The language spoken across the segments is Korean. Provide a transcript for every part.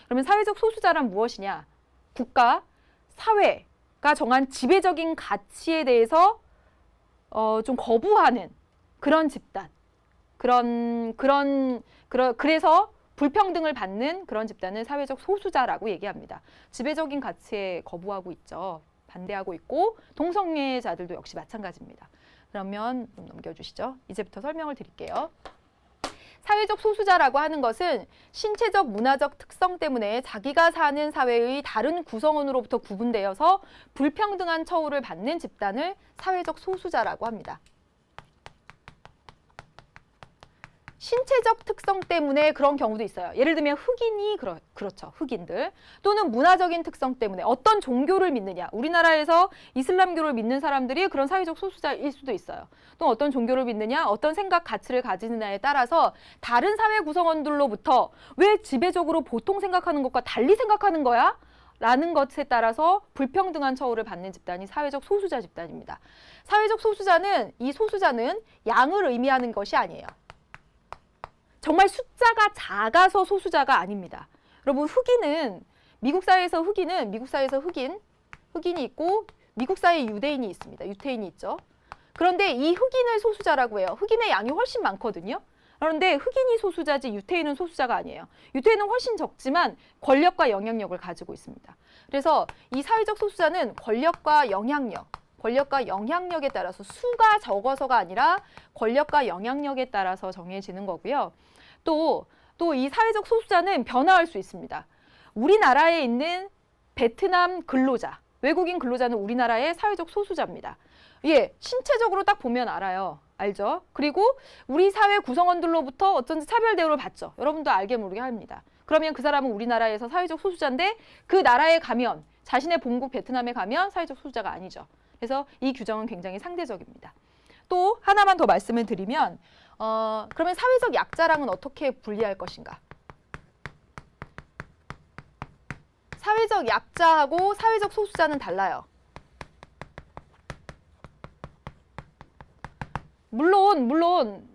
그러면 사회적 소수자란 무엇이냐? 국가, 사회가 정한 지배적인 가치에 대해서 좀 거부하는 그런 집단. 그래서 불평등을 받는 그런 집단을 사회적 소수자라고 얘기합니다. 지배적인 가치에 거부하고 있죠. 반대하고 있고 동성애자들도 역시 마찬가지입니다. 그러면 넘겨주시죠. 이제부터 설명을 드릴게요. 사회적 소수자라고 하는 것은 신체적, 문화적 특성 때문에 자기가 사는 사회의 다른 구성원으로부터 구분되어서 불평등한 처우를 받는 집단을 사회적 소수자라고 합니다. 신체적 특성 때문에 그런 경우도 있어요. 예를 들면 흑인이 그렇죠. 흑인들. 또는 문화적인 특성 때문에 어떤 종교를 믿느냐. 우리나라에서 이슬람교를 믿는 사람들이 그런 사회적 소수자일 수도 있어요. 또 어떤 종교를 믿느냐, 어떤 생각, 가치를 가지느냐에 따라서 다른 사회 구성원들로부터 왜 지배적으로 보통 생각하는 것과 달리 생각하는 거야? 라는 것에 따라서 불평등한 처우를 받는 집단이 사회적 소수자 집단입니다. 사회적 소수자는, 이 소수자는 양을 의미하는 것이 아니에요. 정말 숫자가 작아서 소수자가 아닙니다. 여러분, 미국 사회에서 흑인이 있고 미국 사회에 유대인이 있습니다. 유태인이 있죠. 그런데 이 흑인을 소수자라고 해요. 흑인의 양이 훨씬 많거든요. 그런데 흑인이 소수자지 유태인은 소수자가 아니에요. 유태인은 훨씬 적지만 권력과 영향력을 가지고 있습니다. 그래서 이 사회적 소수자는 권력과 영향력에 따라서 수가 적어서가 아니라 권력과 영향력에 따라서 정해지는 거고요. 또 이 사회적 소수자는 변화할 수 있습니다. 우리나라에 있는 베트남 근로자, 외국인 근로자는 우리나라의 사회적 소수자입니다. 예, 신체적으로 딱 보면 알죠? 그리고 우리 사회 구성원들로부터 어쩐지 차별 대우를 받죠. 여러분도 알게 모르게 합니다. 그러면 그 사람은 우리나라에서 사회적 소수자인데 그 나라에 가면, 자신의 본국 베트남에 가면 사회적 소수자가 아니죠. 그래서 이 규정은 굉장히 상대적입니다. 또 하나만 더 말씀을 드리면 그러면 사회적 약자랑은 어떻게 분리할 것인가? 사회적 약자하고 사회적 소수자는 달라요. 물론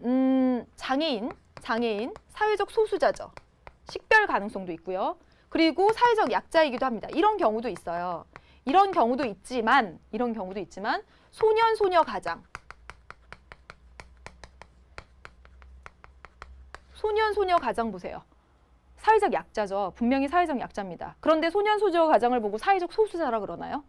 장애인 사회적 소수자죠. 식별 가능성도 있고요. 그리고 사회적 약자이기도 합니다. 이런 경우도 있어요. 이런 경우도 있지만 소년 소녀 가장 보세요. 사회적 약자죠. 분명히 사회적 약자입니다. 그런데 소년 소녀 가장을 보고 사회적 소수자라 그러나요?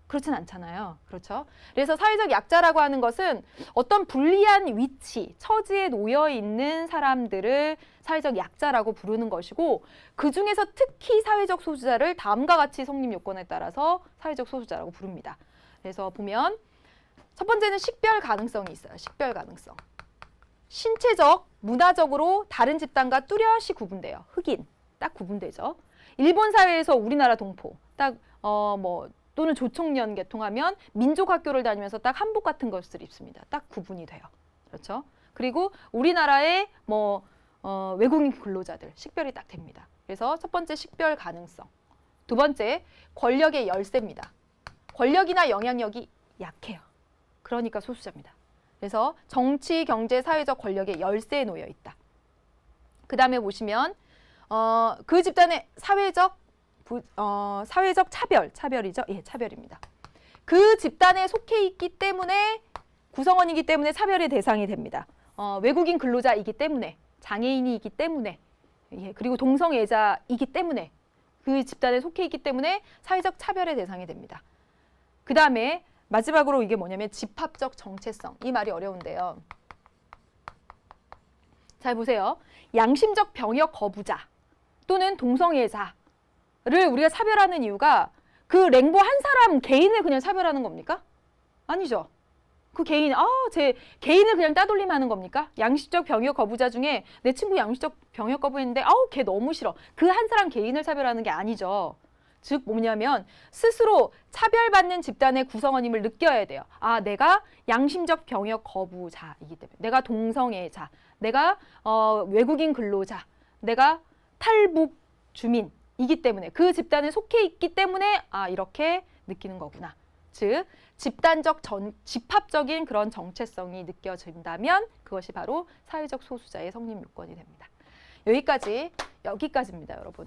그렇진 않잖아요. 그렇죠? 그래서 사회적 약자라고 하는 것은 어떤 불리한 위치, 처지에 놓여 있는 사람들을 사회적 약자라고 부르는 것이고, 그 중에서 특히 사회적 소수자를 다음과 같이 성립 요건에 따라서 사회적 소수자라고 부릅니다. 그래서 보면 첫 번째는 식별 가능성이 있어요. 식별 가능성. 신체적, 문화적으로 다른 집단과 뚜렷이 구분돼요. 흑인, 딱 구분되죠. 일본 사회에서 우리나라 동포, 또는 조총련 계통하면 민족학교를 다니면서 딱 한복 같은 것을 입습니다. 딱 구분이 돼요. 그렇죠? 그리고 우리나라의 외국인 근로자들, 식별이 딱 됩니다. 그래서 첫 번째 식별 가능성. 두 번째, 권력의 열세입니다. 권력이나 영향력이 약해요. 그러니까 소수자입니다. 그래서 정치, 경제, 사회적 권력의 열세에 놓여 있다. 그 다음에 보시면 그 집단의 사회적 차별이죠. 예, 차별입니다. 그 집단에 속해 있기 때문에 구성원이기 때문에 차별의 대상이 됩니다. 외국인 근로자이기 때문에, 장애인이기 때문에, 예, 그리고 동성애자이기 때문에, 그 집단에 속해 있기 때문에 사회적 차별의 대상이 됩니다. 그 다음에 마지막으로 이게 뭐냐면 집합적 정체성. 이 말이 어려운데요. 잘 보세요. 양심적 병역 거부자 또는 동성애자를 우리가 차별하는 이유가 그 랭보 한 사람 개인을 그냥 차별하는 겁니까? 아니죠. 그 제 개인을 그냥 따돌림하는 겁니까? 양심적 병역 거부자 중에 내 친구 양심적 병역 거부했는데 걔 너무 싫어. 그 한 사람 개인을 차별하는 게 아니죠. 즉 뭐냐면 스스로 차별받는 집단의 구성원임을 느껴야 돼요. 내가 양심적 병역 거부자이기 때문에, 내가 동성애자, 내가 외국인 근로자, 내가 탈북 주민이기 때문에, 그 집단에 속해 있기 때문에 이렇게 느끼는 거구나. 즉 집합적인 그런 정체성이 느껴진다면 그것이 바로 사회적 소수자의 성립 요건이 됩니다. 여기까지입니다, 여러분.